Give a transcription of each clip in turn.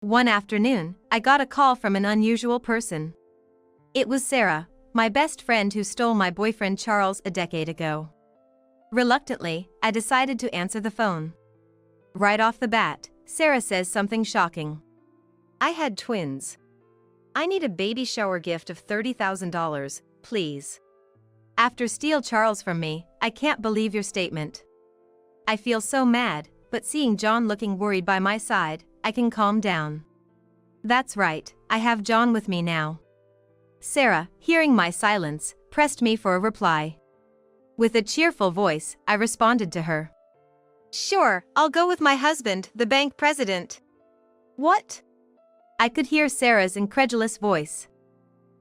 One afternoon, I got a call from an unusual person. It was Sarah, my best friend who stole my boyfriend Charles a decade ago. Reluctantly, I decided to answer the phone. Right off the bat, Sarah says something shocking. I had twins. I need a baby shower gift of $30,000, please. After steal Charles from me, I can't believe your statement. I feel so mad, but seeing John looking worried by my side, I can calm down. That's right, I have John with me now. Sarah, hearing my silence, pressed me for a reply. With a cheerful voice, I responded to her. Sure, I'll go with my husband, the bank president. What? I could hear Sarah's incredulous voice.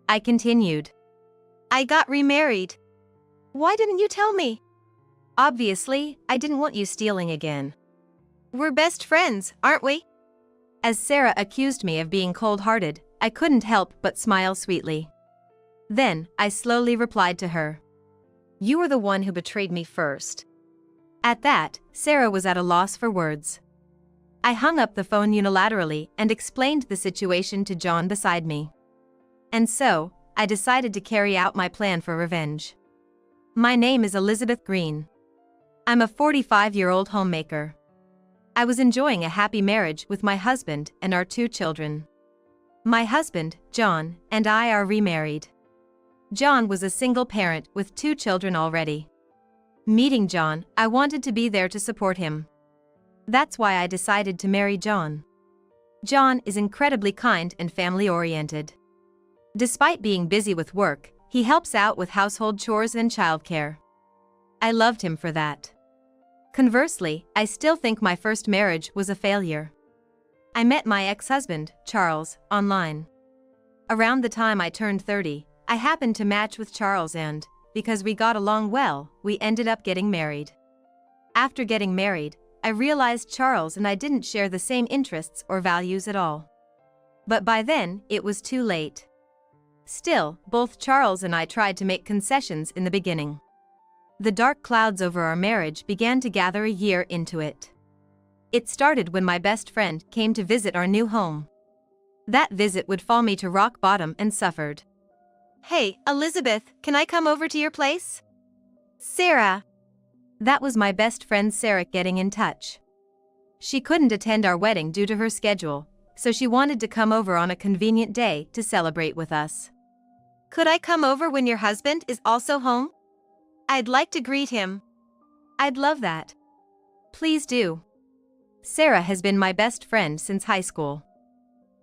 I continued. I got remarried. Why didn't you tell me? Obviously, I didn't want you stealing again. We're best friends, aren't we? As Sarah accused me of being cold-hearted, I couldn't help but smile sweetly. Then, I slowly replied to her. You were the one who betrayed me first. At that, Sarah was at a loss for words. I hung up the phone unilaterally and explained the situation to John beside me. And so, I decided to carry out my plan for revenge. My name is Elizabeth Green. I'm a 45-year-old homemaker. I was enjoying a happy marriage with my husband and our 2 children. My husband, John, and I are remarried. John was a single parent with 2 children already. Meeting John, I wanted to be there to support him. That's why I decided to marry John. John is incredibly kind and family-oriented. Despite being busy with work, he helps out with household chores and childcare. I loved him for that. Conversely, I still think my first marriage was a failure. I met my ex-husband, Charles, online. Around the time I turned 30, I happened to match with Charles and, because we got along well, we ended up getting married. After getting married, I realized Charles and I didn't share the same interests or values at all. But by then, it was too late. Still, both Charles and I tried to make concessions in the beginning. The dark clouds over our marriage began to gather a year into it. It started when my best friend came to visit our new home. That visit would fall me to rock bottom and suffered. Hey, Elizabeth, can I come over to your place? Sarah. That was my best friend Sarah getting in touch. She couldn't attend our wedding due to her schedule, so she wanted to come over on a convenient day to celebrate with us. Could I come over when your husband is also home? I'd like to greet him. I'd love that. Please do. Sarah has been my best friend since high school.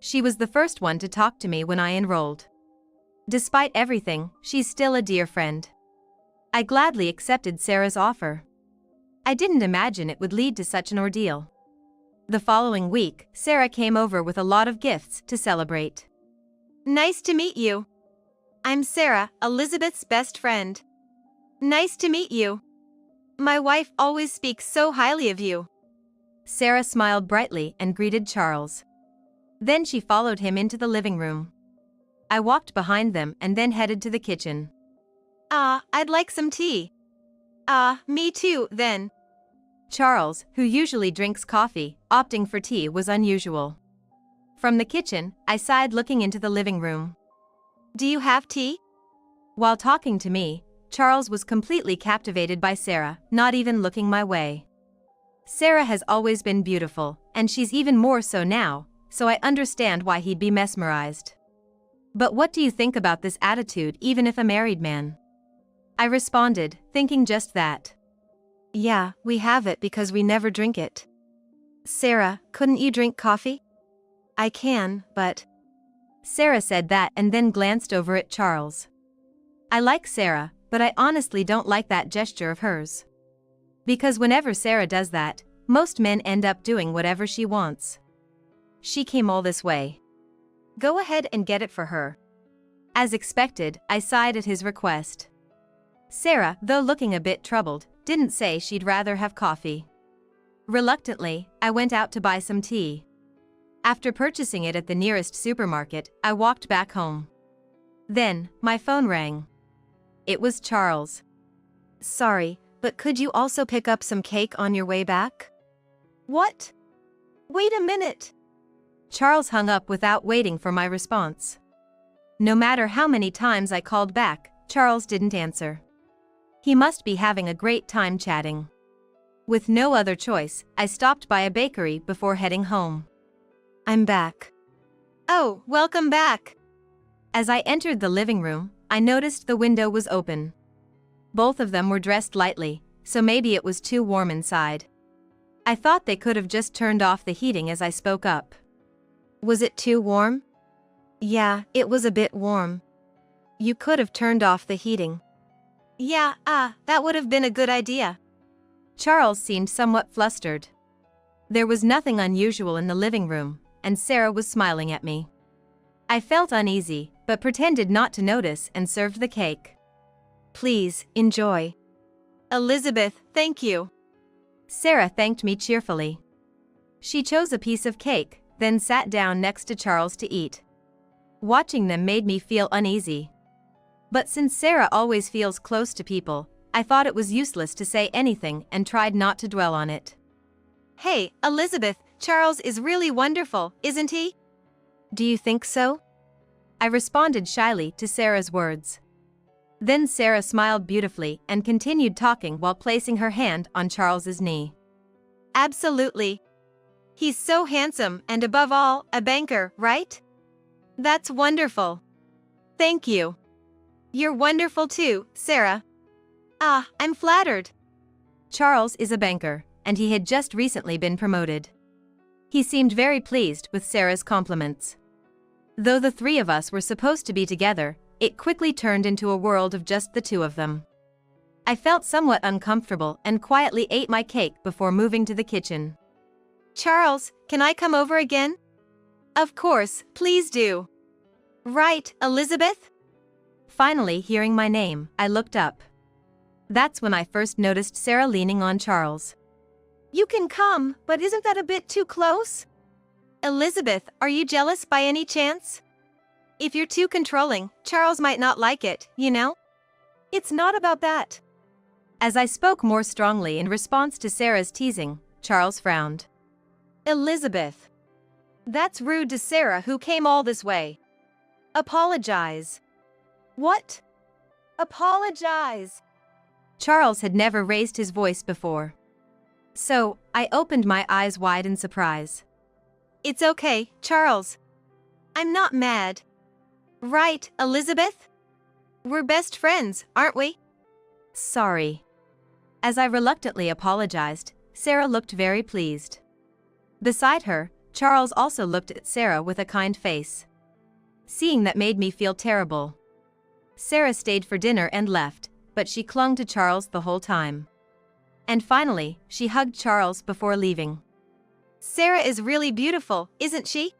She was the first one to talk to me when I enrolled. Despite everything, she's still a dear friend. I gladly accepted Sarah's offer. I didn't imagine it would lead to such an ordeal. The following week, Sarah came over with a lot of gifts to celebrate. Nice to meet you. I'm Sarah, Elizabeth's best friend. Nice to meet you. My wife always speaks so highly of you. Sarah smiled brightly and greeted Charles. Then she followed him into the living room. I walked behind them and then headed to the kitchen. I'd like some tea. Me too, then. Charles, who usually drinks coffee, opting for tea was unusual. From the kitchen, I sighed looking into the living room. Do you have tea? While talking to me, Charles was completely captivated by Sarah, not even looking my way. Sarah has always been beautiful, and she's even more so now, so I understand why he'd be mesmerized. But what do you think about this attitude even if a married man? I responded, thinking just that. Yeah, we have it because we never drink it. Sarah, couldn't you drink coffee? I can, but... Sarah said that and then glanced over at Charles. I like Sarah, but I honestly don't like that gesture of hers. Because whenever Sarah does that, most men end up doing whatever she wants. She came all this way. Go ahead and get it for her. As expected, I sighed at his request. Sarah, though looking a bit troubled, didn't say she'd rather have coffee. Reluctantly, I went out to buy some tea. After purchasing it at the nearest supermarket, I walked back home. Then, my phone rang. It was Charles. Sorry, but could you also pick up some cake on your way back? What? Wait a minute. Charles hung up without waiting for my response. No matter how many times I called back, Charles didn't answer. He must be having a great time chatting. With no other choice, I stopped by a bakery before heading home. I'm back. Oh, welcome back. As I entered the living room, I noticed the window was open. Both of them were dressed lightly, so maybe it was too warm inside. I thought they could have just turned off the heating as I spoke up. Was it too warm? Yeah, it was a bit warm. You could have turned off the heating. Yeah, that would have been a good idea. Charles seemed somewhat flustered. There was nothing unusual in the living room, and Sarah was smiling at me. I felt uneasy, but pretended not to notice and served the cake. Please, enjoy. Elizabeth, thank you. Sarah thanked me cheerfully. She chose a piece of cake, then sat down next to Charles to eat. Watching them made me feel uneasy. But since Sarah always feels close to people, I thought it was useless to say anything and tried not to dwell on it. Hey, Elizabeth, Charles is really wonderful, isn't he? Do you think so? I responded shyly to Sarah's words. Then Sarah smiled beautifully and continued talking while placing her hand on Charles's knee. Absolutely. He's so handsome and above all, a banker, right? That's wonderful. Thank you. You're wonderful too, Sarah. I'm flattered. Charles is a banker, and he had just recently been promoted. He seemed very pleased with Sarah's compliments. Though the three of us were supposed to be together, it quickly turned into a world of just the two of them. I felt somewhat uncomfortable and quietly ate my cake before moving to the kitchen. Charles, can I come over again? Of course, please do. Right, Elizabeth? Finally hearing my name, I looked up. That's when I first noticed Sarah leaning on Charles. You can come, but isn't that a bit too close? Elizabeth, are you jealous by any chance? If you're too controlling, Charles might not like it, you know? It's not about that. As I spoke more strongly in response to Sarah's teasing, Charles frowned. Elizabeth. That's rude to Sarah who came all this way. Apologize. What? Apologize. Charles had never raised his voice before. So, I opened my eyes wide in surprise. It's okay, Charles. I'm not mad. Right, Elizabeth? We're best friends, aren't we? Sorry. As I reluctantly apologized, Sarah looked very pleased. Beside her, Charles also looked at Sarah with a kind face. Seeing that made me feel terrible. Sarah stayed for dinner and left, but she clung to Charles the whole time. And finally, she hugged Charles before leaving. Sarah is really beautiful, isn't she?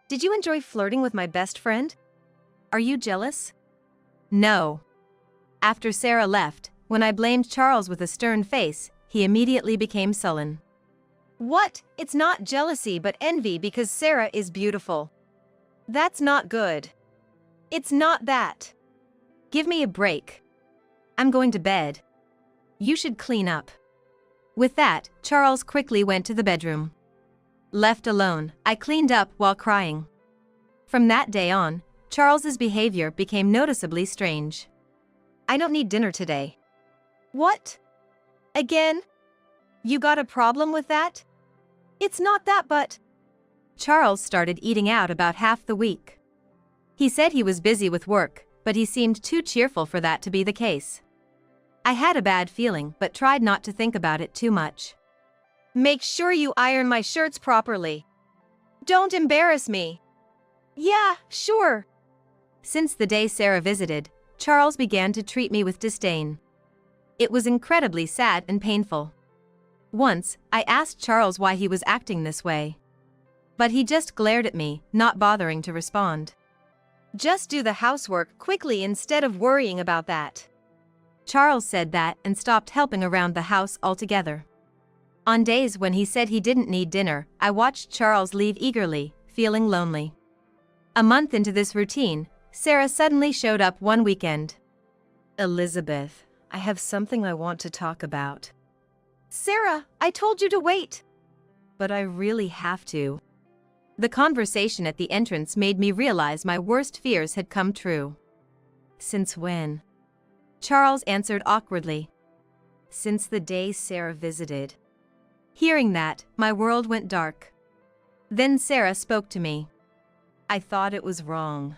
Did you enjoy flirting with my best friend? Are you jealous? No. After Sarah left, when I blamed Charles with a stern face, he immediately became sullen. What? It's not jealousy but envy because Sarah is beautiful. That's not good. It's not that. Give me a break. I'm going to bed. You should clean up. With that, Charles quickly went to the bedroom. Left alone, I cleaned up while crying. From that day on, Charles's behavior became noticeably strange. I don't need dinner today. What? Again? You got a problem with that? It's not that but... Charles started eating out about half the week. He said he was busy with work, but he seemed too cheerful for that to be the case. I had a bad feeling but tried not to think about it too much. Make sure you iron my shirts properly. Don't embarrass me. Yeah, sure. Since the day Sarah visited, Charles began to treat me with disdain. It was incredibly sad and painful. Once, I asked Charles why he was acting this way. But he just glared at me, not bothering to respond. Just do the housework quickly instead of worrying about that. Charles said that and stopped helping around the house altogether. On days when he said he didn't need dinner, I watched Charles leave eagerly, feeling lonely. A month into this routine, Sarah suddenly showed up one weekend. Elizabeth, I have something I want to talk about. Sarah, I told you to wait. But I really have to. The conversation at the entrance made me realize my worst fears had come true. "Since when?" Charles answered awkwardly. "Since the day Sarah visited." Hearing that, my world went dark. Then Sarah spoke to me. "I thought it was wrong.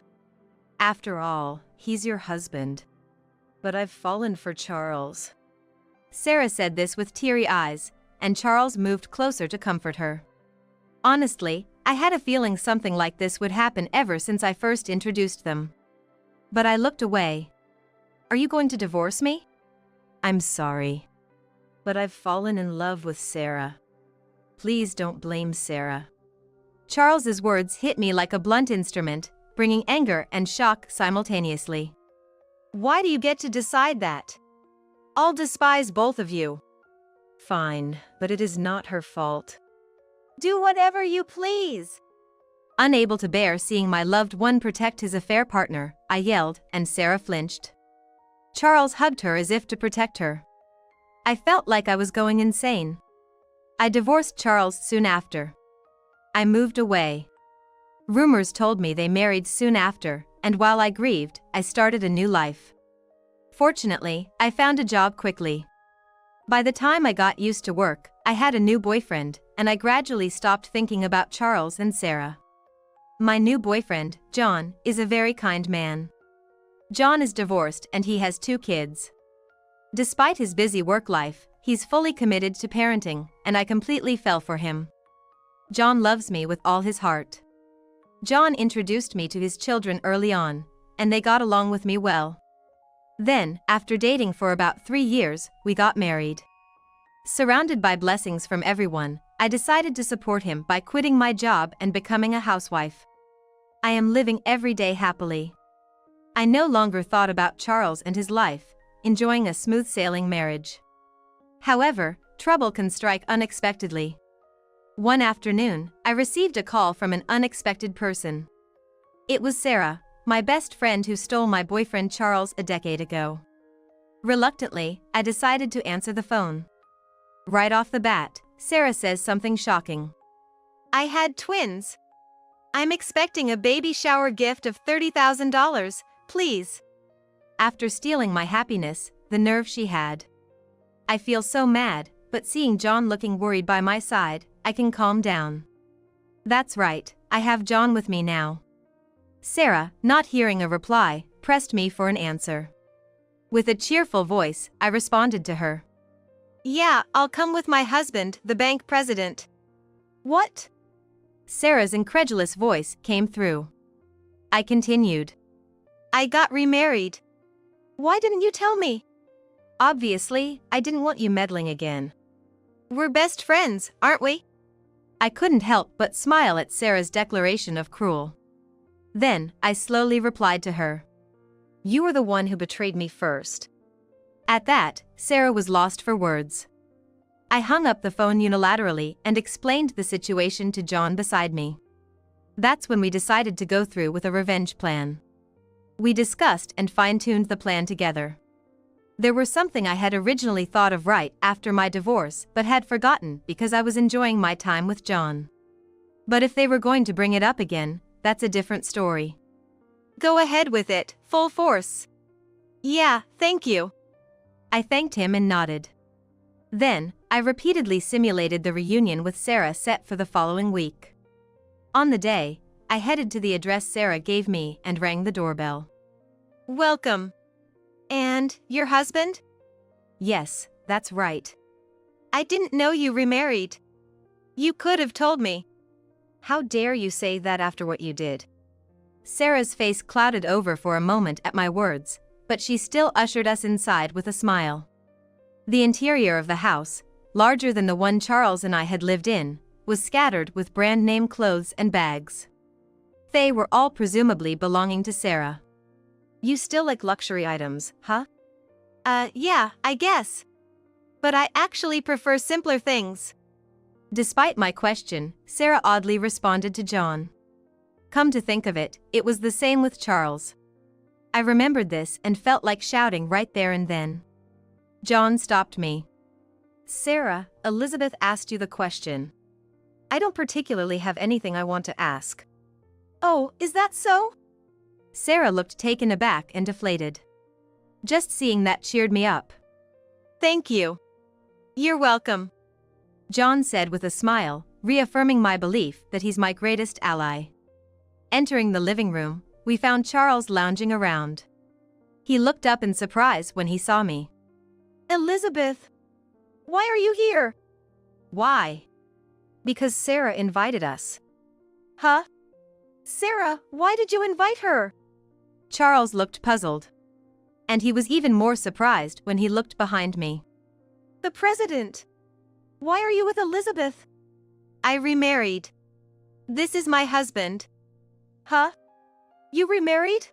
After all, he's your husband. But I've fallen for Charles." Sarah said this with teary eyes, and Charles moved closer to comfort her. Honestly, I had a feeling something like this would happen ever since I first introduced them. But I looked away. "Are you going to divorce me?" "I'm sorry. But I've fallen in love with Sarah. Please don't blame Sarah." Charles's words hit me like a blunt instrument, bringing anger and shock simultaneously. "Why do you get to decide that? I'll despise both of you." "Fine, but it is not her fault." "Do whatever you please." Unable to bear seeing my loved one protect his affair partner, I yelled, and Sarah flinched. Charles hugged her as if to protect her. I felt like I was going insane. I divorced Charles soon after. I moved away. Rumors told me they married soon after, and while I grieved, I started a new life. Fortunately, I found a job quickly. By the time I got used to work, I had a new boyfriend, and I gradually stopped thinking about Charles and Sarah. My new boyfriend, John, is a very kind man. John is divorced and he has 2 kids. Despite his busy work life, he's fully committed to parenting, and I completely fell for him. John loves me with all his heart. John introduced me to his children early on, and they got along with me well. Then, after dating for about 3 years, we got married. Surrounded by blessings from everyone, I decided to support him by quitting my job and becoming a housewife. I am living every day happily. I no longer thought about Charles and his life, enjoying a smooth-sailing marriage. However, trouble can strike unexpectedly. One afternoon, I received a call from an unexpected person. It was Sarah, my best friend who stole my boyfriend Charles a decade ago. Reluctantly, I decided to answer the phone. Right off the bat, Sarah says something shocking. "I had twins. I'm expecting a baby shower gift of $30,000, please." After stealing my happiness, the nerve she had. I feel so mad, but seeing John looking worried by my side, I can calm down. That's right, I have John with me now. Sarah, not hearing a reply, pressed me for an answer. With a cheerful voice, I responded to her. "Yeah, I'll come with my husband, the bank president." "What?" Sarah's incredulous voice came through. I continued. "I got remarried." "Why didn't you tell me?" "Obviously, I didn't want you meddling again." "We're best friends, aren't we?" I couldn't help but smile at Sarah's declaration of cruel. Then, I slowly replied to her. "You were the one who betrayed me first." At that, Sarah was lost for words. I hung up the phone unilaterally and explained the situation to John beside me. That's when we decided to go through with a revenge plan. We discussed and fine-tuned the plan together. There were something I had originally thought of right after my divorce but had forgotten because I was enjoying my time with John. But if they were going to bring it up again, that's a different story. "Go ahead with it, full force." "Yeah, thank you." I thanked him and nodded. Then, I repeatedly simulated the reunion with Sarah set for the following week. On the day, I headed to the address Sarah gave me and rang the doorbell. "Welcome. And, your husband?" "Yes, that's right." "I didn't know you remarried. You could have told me." "How dare you say that after what you did?" Sarah's face clouded over for a moment at my words, but she still ushered us inside with a smile. The interior of the house, larger than the one Charles and I had lived in, was scattered with brand-name clothes and bags. They were all presumably belonging to Sarah. "You still like luxury items, huh?" Yeah, I guess. But I actually prefer simpler things." Despite my question, Sarah oddly responded to John. Come to think of it, it was the same with Charles. I remembered this and felt like shouting right there and then. John stopped me. "Sarah, Elizabeth asked you the question." I don't particularly have anything I want to ask. Oh, is that so? Sarah looked taken aback and deflated. Just seeing that cheered me up. Thank you. You're welcome, John said with a smile, reaffirming my belief that he's my greatest ally. Entering the living room, we found Charles lounging around. He looked up in surprise when he saw me. Elizabeth, why are you here? Why? Because Sarah invited us. Huh? Sarah, why did you invite her? Charles looked puzzled. And he was even more surprised when he looked behind me. The president. Why are you with Elizabeth? I remarried. This is my husband. Huh? You remarried?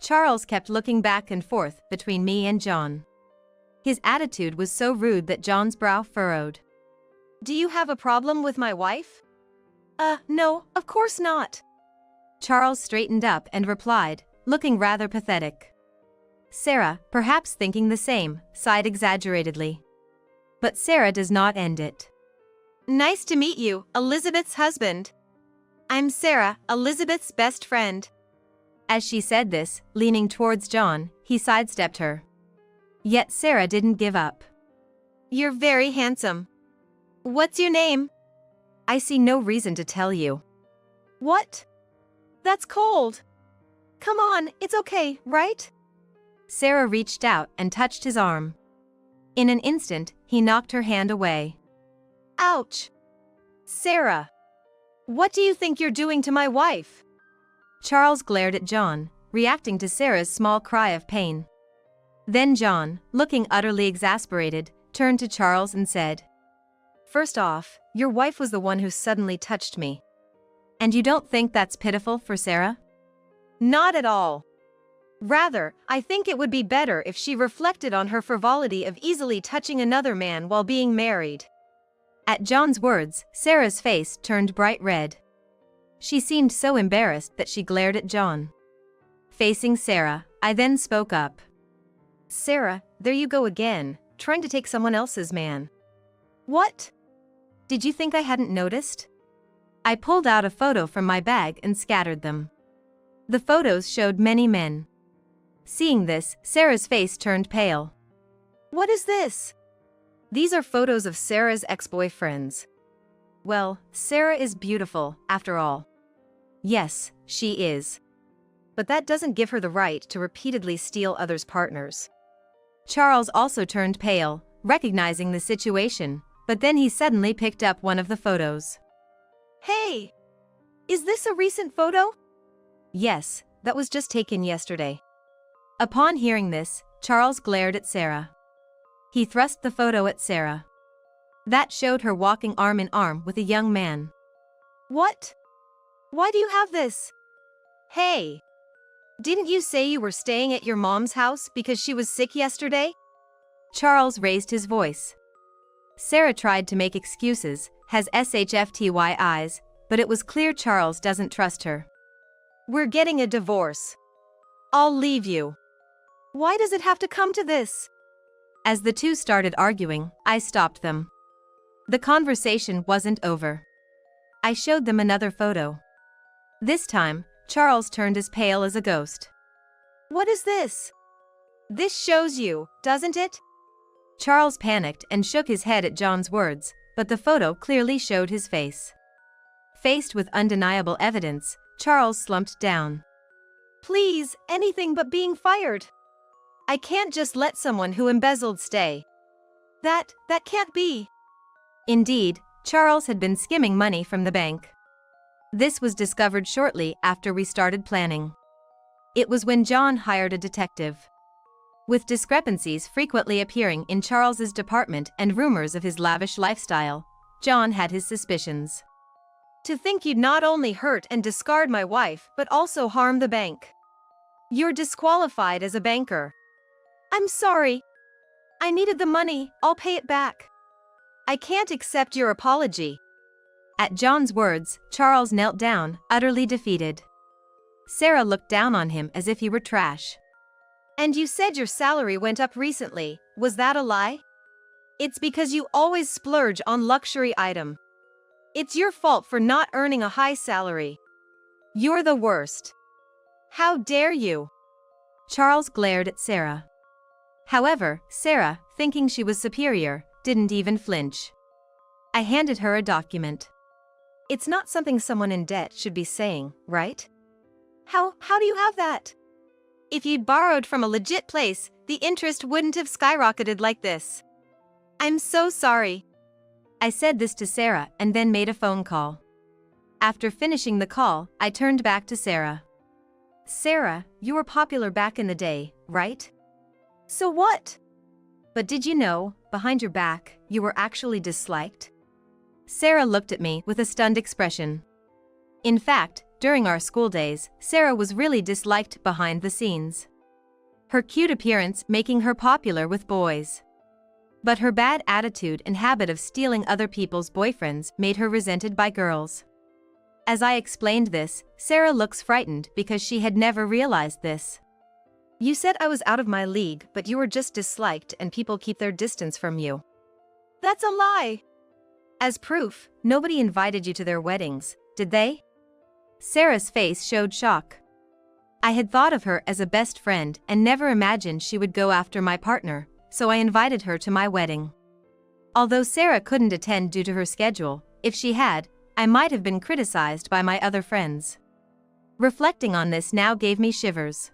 Charles kept looking back and forth between me and John. His attitude was so rude that John's brow furrowed. Do you have a problem with my wife? No, of course not. Charles straightened up and replied, looking rather pathetic. Sarah, perhaps thinking the same, sighed exaggeratedly. But Sarah does not end it. Nice to meet you, Elizabeth's husband. I'm Sarah, Elizabeth's best friend. As she said this, leaning towards John, he sidestepped her. Yet Sarah didn't give up. You're very handsome. What's your name? I see no reason to tell you. What? That's cold. Come on, it's okay, right? Sarah reached out and touched his arm. In an instant, he knocked her hand away. Ouch! Sarah! What do you think you're doing to my wife? Charles glared at John, reacting to Sarah's small cry of pain. Then John, looking utterly exasperated, turned to Charles and said, First off, your wife was the one who suddenly touched me. And you don't think that's pitiful for Sarah? Not at all. Rather, I think it would be better if she reflected on her frivolity of easily touching another man while being married. At John's words, Sarah's face turned bright red. She seemed so embarrassed that she glared at John. Facing Sarah, I then spoke up. Sarah, there you go again, trying to take someone else's man. What? Did you think I hadn't noticed? I pulled out a photo from my bag and scattered them. The photos showed many men. Seeing this, Sarah's face turned pale. What is this? These are photos of Sarah's ex-boyfriends. Well, Sarah is beautiful, after all. Yes, she is. But that doesn't give her the right to repeatedly steal others' partners. Charles also turned pale, recognizing the situation, but then he suddenly picked up one of the photos. Hey! Is this a recent photo? Yes, that was just taken yesterday. Upon hearing this, Charles glared at Sarah. He thrust the photo at Sarah. That showed her walking arm in arm with a young man. What? Why do you have this? Hey! Didn't you say you were staying at your mom's house because she was sick yesterday? Charles raised his voice. Sarah tried to make excuses, has SHFTY eyes, but it was clear Charles doesn't trust her. We're getting a divorce. I'll leave you. Why does it have to come to this? As the two started arguing, I stopped them. The conversation wasn't over. I showed them another photo. This time, Charles turned as pale as a ghost. What is this? This shows you, doesn't it? Charles panicked and shook his head at John's words, but the photo clearly showed his face. Faced with undeniable evidence, Charles slumped down. Please, anything but being fired. I can't just let someone who embezzled stay. That can't be. Indeed, Charles had been skimming money from the bank. This was discovered shortly after we started planning. It was when John hired a detective. With discrepancies frequently appearing in Charles's department and rumors of his lavish lifestyle, John had his suspicions. To think you'd not only hurt and discard my wife but also harm the bank. You're disqualified as a banker. I'm sorry. I needed the money, I'll pay it back. I can't accept your apology. At John's words, Charles knelt down, utterly defeated. Sarah looked down on him as if he were trash. And you said your salary went up recently, was that a lie? It's because you always splurge on luxury item. It's your fault for not earning a high salary. You're the worst. How dare you? Charles glared at Sarah. However, Sarah, thinking she was superior, didn't even flinch. I handed her a document. It's not something someone in debt should be saying, right? How do you have that? If you'd borrowed from a legit place, the interest wouldn't have skyrocketed like this. I'm so sorry. I said this to Sarah and then made a phone call. After finishing the call, I turned back to Sarah. Sarah, you were popular back in the day, right? So what? But did you know, behind your back, you were actually disliked? Sarah looked at me with a stunned expression. In fact, during our school days, Sarah was really disliked behind the scenes. Her cute appearance making her popular with boys. But her bad attitude and habit of stealing other people's boyfriends made her resented by girls. As I explained this, Sarah looks frightened because she had never realized this. You said I was out of my league, but you were just disliked and people keep their distance from you. That's a lie! As proof, nobody invited you to their weddings, did they? Sarah's face showed shock. I had thought of her as a best friend and never imagined she would go after my partner, so I invited her to my wedding. Although Sarah couldn't attend due to her schedule, if she had, I might have been criticized by my other friends. Reflecting on this now gave me shivers.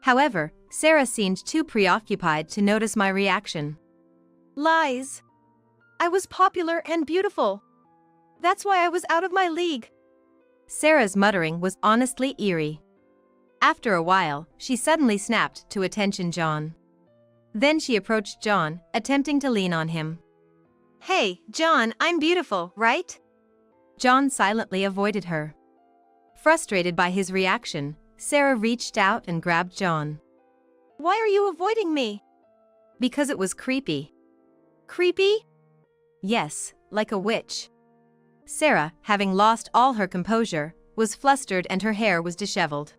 However, Sarah seemed too preoccupied to notice my reaction. Lies. I was popular and beautiful. That's why I was out of my league. Sarah's muttering was honestly eerie. After a while, she suddenly snapped to attention John. Then she approached John, attempting to lean on him. Hey, John, I'm beautiful, right? John silently avoided her. Frustrated by his reaction, Sarah reached out and grabbed John. Why are you avoiding me? Because it was creepy. Creepy? Yes, like a witch. Sarah, having lost all her composure, was flustered and her hair was disheveled.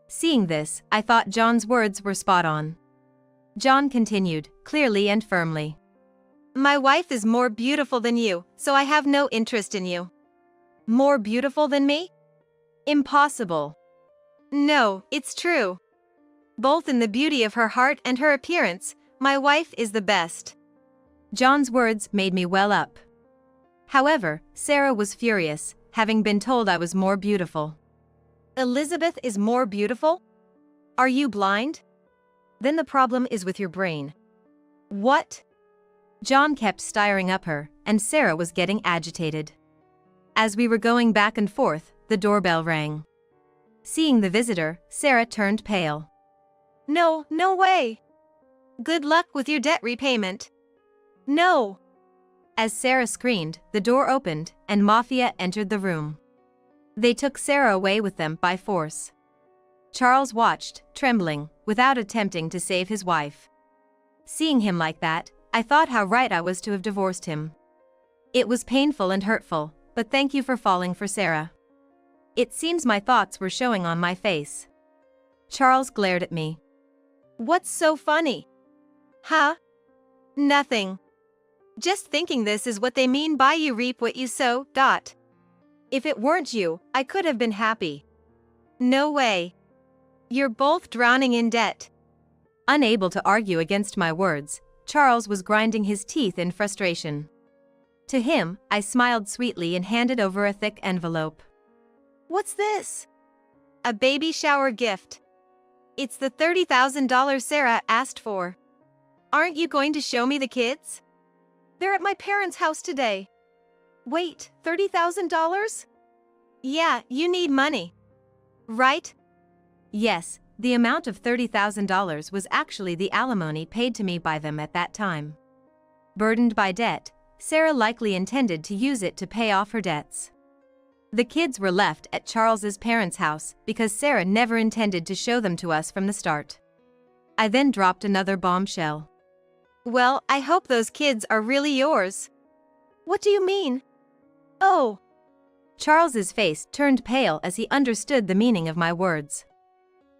Seeing this, I thought John's words were spot on. John continued, clearly and firmly. My wife is more beautiful than you, so I have no interest in you. More beautiful than me? Impossible. No, it's true. Both in the beauty of her heart and her appearance, my wife is the best. John's words made me well up. However, Sarah was furious, having been told I was more beautiful. Elizabeth is more beautiful? Are you blind? Then the problem is with your brain. What? John kept stirring up her, and Sarah was getting agitated. As we were going back and forth, the doorbell rang. Seeing the visitor, Sarah turned pale. No way! Good luck with your debt repayment. No! As Sarah screamed, the door opened, and Mafia entered the room. They took Sarah away with them by force. Charles watched, trembling, without attempting to save his wife. Seeing him like that, I thought how right I was to have divorced him. It was painful and hurtful, but thank you for falling for Sarah. It seems my thoughts were showing on my face. Charles glared at me. What's so funny? Huh? Nothing. Just thinking this is what they mean by you reap what you sow, . If it weren't you, I could have been happy. No way. You're both drowning in debt. Unable to argue against my words, Charles was grinding his teeth in frustration. To him, I smiled sweetly and handed over a thick envelope. What's this? A baby shower gift. It's the $30,000 Sarah asked for. Aren't you going to show me the kids? They're at my parents' house today. Wait, $30,000? Yeah, you need money. Right? Yes, the amount of $30,000 was actually the alimony paid to me by them at that time. Burdened by debt, Sarah likely intended to use it to pay off her debts. The kids were left at Charles's parents' house because Sarah never intended to show them to us from the start. I then dropped another bombshell. Well, I hope those kids are really yours. What do you mean? Oh. Charles's face turned pale as he understood the meaning of my words.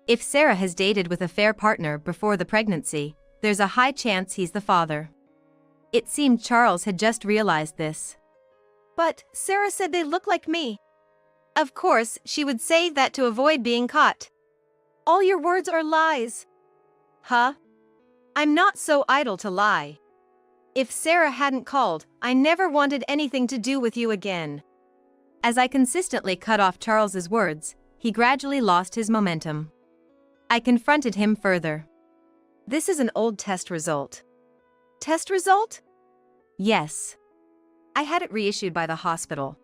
If Sarah has dated with a fair partner before the pregnancy, there's a high chance he's the father. It seemed Charles had just realized this. But Sarah said they look like me. Of course, she would say that to avoid being caught. All your words are lies. Huh? I'm not so idle to lie. If Sarah hadn't called, I never wanted anything to do with you again. As I consistently cut off Charles's words, he gradually lost his momentum. I confronted him further. This is an old test result. Test result? Yes. I had it reissued by the hospital.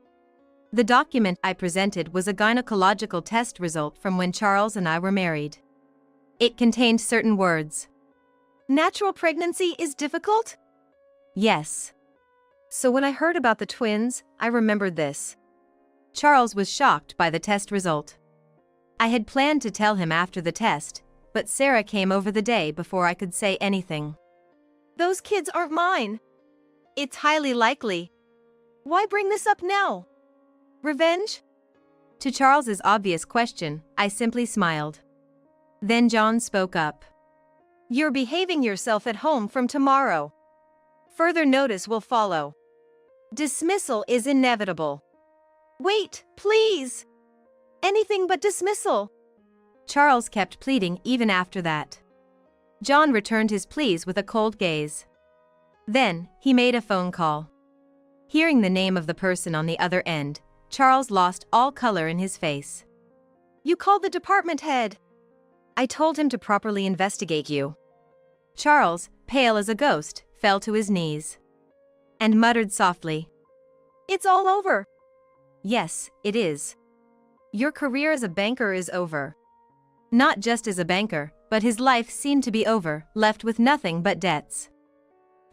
The document I presented was a gynecological test result from when Charles and I were married. It contained certain words. Natural pregnancy is difficult? Yes. So when I heard about the twins, I remembered this. Charles was shocked by the test result. I had planned to tell him after the test, but Sarah came over the day before I could say anything. Those kids aren't mine. It's highly likely. Why bring this up now? Revenge? To Charles's obvious question, I simply smiled. Then John spoke up. You're behaving yourself at home from tomorrow. Further notice will follow. Dismissal is inevitable. Wait, please. Anything but dismissal. Charles kept pleading even after that. John returned his pleas with a cold gaze. Then, he made a phone call. Hearing the name of the person on the other end, Charles lost all color in his face. You called the department head. I told him to properly investigate you. Charles, pale as a ghost, fell to his knees. And muttered softly. It's all over. Yes, it is. Your career as a banker is over. Not just as a banker, but his life seemed to be over, left with nothing but debts.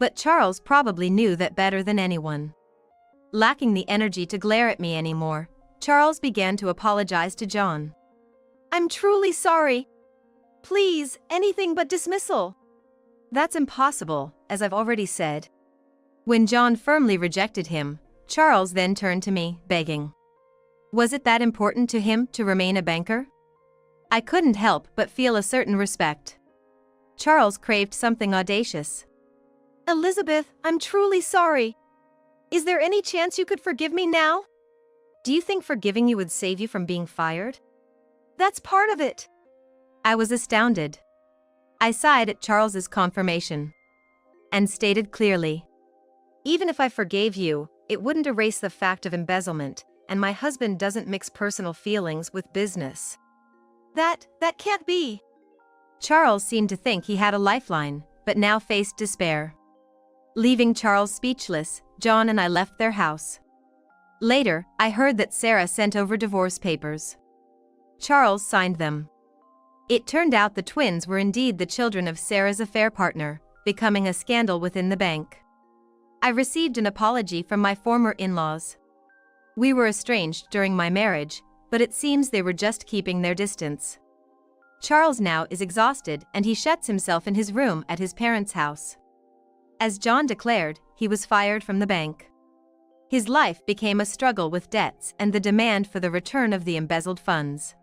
But Charles probably knew that better than anyone. Lacking the energy to glare at me anymore, Charles began to apologize to John. I'm truly sorry. Please, anything but dismissal. That's impossible, as I've already said. When John firmly rejected him, Charles then turned to me, begging. Was it that important to him to remain a banker? I couldn't help but feel a certain respect. Charles craved something audacious. Elizabeth, I'm truly sorry. Is there any chance you could forgive me now? Do you think forgiving you would save you from being fired? That's part of it. I was astounded. I sighed at Charles's confirmation. And stated clearly. Even if I forgave you, it wouldn't erase the fact of embezzlement, and my husband doesn't mix personal feelings with business. That can't be. Charles seemed to think he had a lifeline, but now faced despair. Leaving Charles speechless, John and I left their house. Later, I heard that Sarah sent over divorce papers. Charles signed them. It turned out the twins were indeed the children of Sarah's affair partner, becoming a scandal within the bank. I received an apology from my former in-laws. We were estranged during my marriage, but it seems they were just keeping their distance. Charles now is exhausted and he shuts himself in his room at his parents' house. As John declared, he was fired from the bank. His life became a struggle with debts and the demand for the return of the embezzled funds.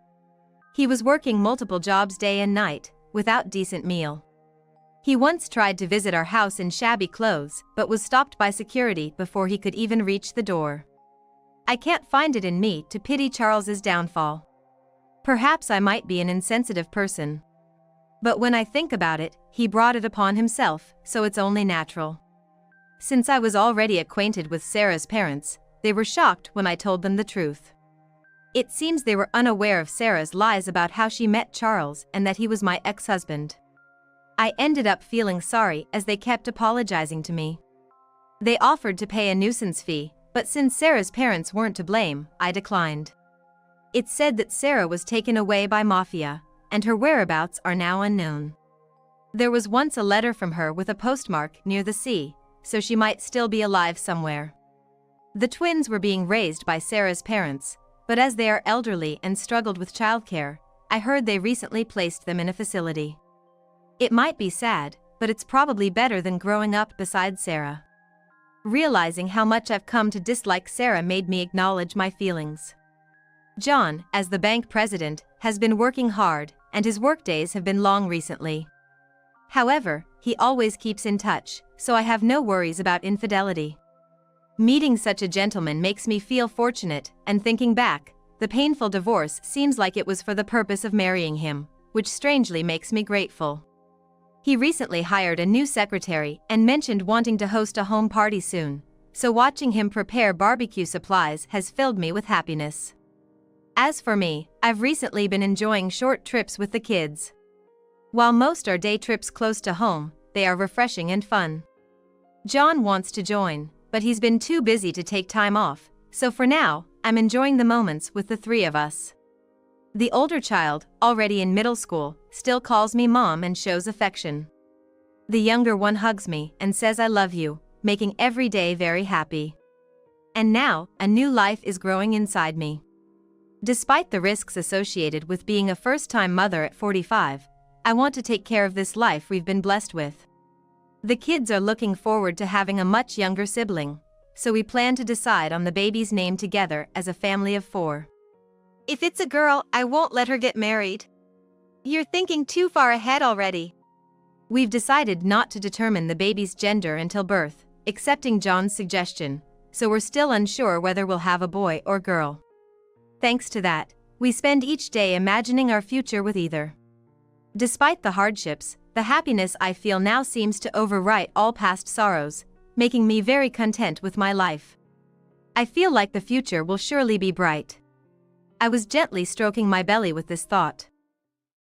He was working multiple jobs day and night, without decent meal. He once tried to visit our house in shabby clothes, but was stopped by security before he could even reach the door. I can't find it in me to pity Charles's downfall. Perhaps I might be an insensitive person. But when I think about it, he brought it upon himself, so it's only natural. Since I was already acquainted with Sarah's parents, they were shocked when I told them the truth. It seems they were unaware of Sarah's lies about how she met Charles and that he was my ex-husband. I ended up feeling sorry as they kept apologizing to me. They offered to pay a nuisance fee, but since Sarah's parents weren't to blame, I declined. It's said that Sarah was taken away by mafia, and her whereabouts are now unknown. There was once a letter from her with a postmark near the sea, so she might still be alive somewhere. The twins were being raised by Sarah's parents, but as they are elderly and struggled with childcare, I heard they recently placed them in a facility. It might be sad, but it's probably better than growing up beside Sarah. Realizing how much I've come to dislike Sarah made me acknowledge my feelings. John, as the bank president, has been working hard, and his workdays have been long recently. However, he always keeps in touch, so I have no worries about infidelity. Meeting such a gentleman makes me feel fortunate, and thinking back, the painful divorce seems like it was for the purpose of marrying him, which strangely makes me grateful. He recently hired a new secretary and mentioned wanting to host a home party soon, so watching him prepare barbecue supplies has filled me with happiness. As for me, I've recently been enjoying short trips with the kids. While most are day trips close to home, they are refreshing and fun. John wants to join, but he's been too busy to take time off, so for now, I'm enjoying the moments with the three of us. The older child, already in middle school, still calls me mom and shows affection. The younger one hugs me and says I love you, making every day very happy. And now, a new life is growing inside me. Despite the risks associated with being a first-time mother at 45, I want to take care of this life we've been blessed with. The kids are looking forward to having a much younger sibling, so we plan to decide on the baby's name together as a family of 4. If it's a girl, I won't let her get married. You're thinking too far ahead already. We've decided not to determine the baby's gender until birth, accepting John's suggestion, so we're still unsure whether we'll have a boy or girl. Thanks to that, we spend each day imagining our future with either. Despite the hardships, the happiness I feel now seems to overwrite all past sorrows, making me very content with my life. I feel like the future will surely be bright. I was gently stroking my belly with this thought.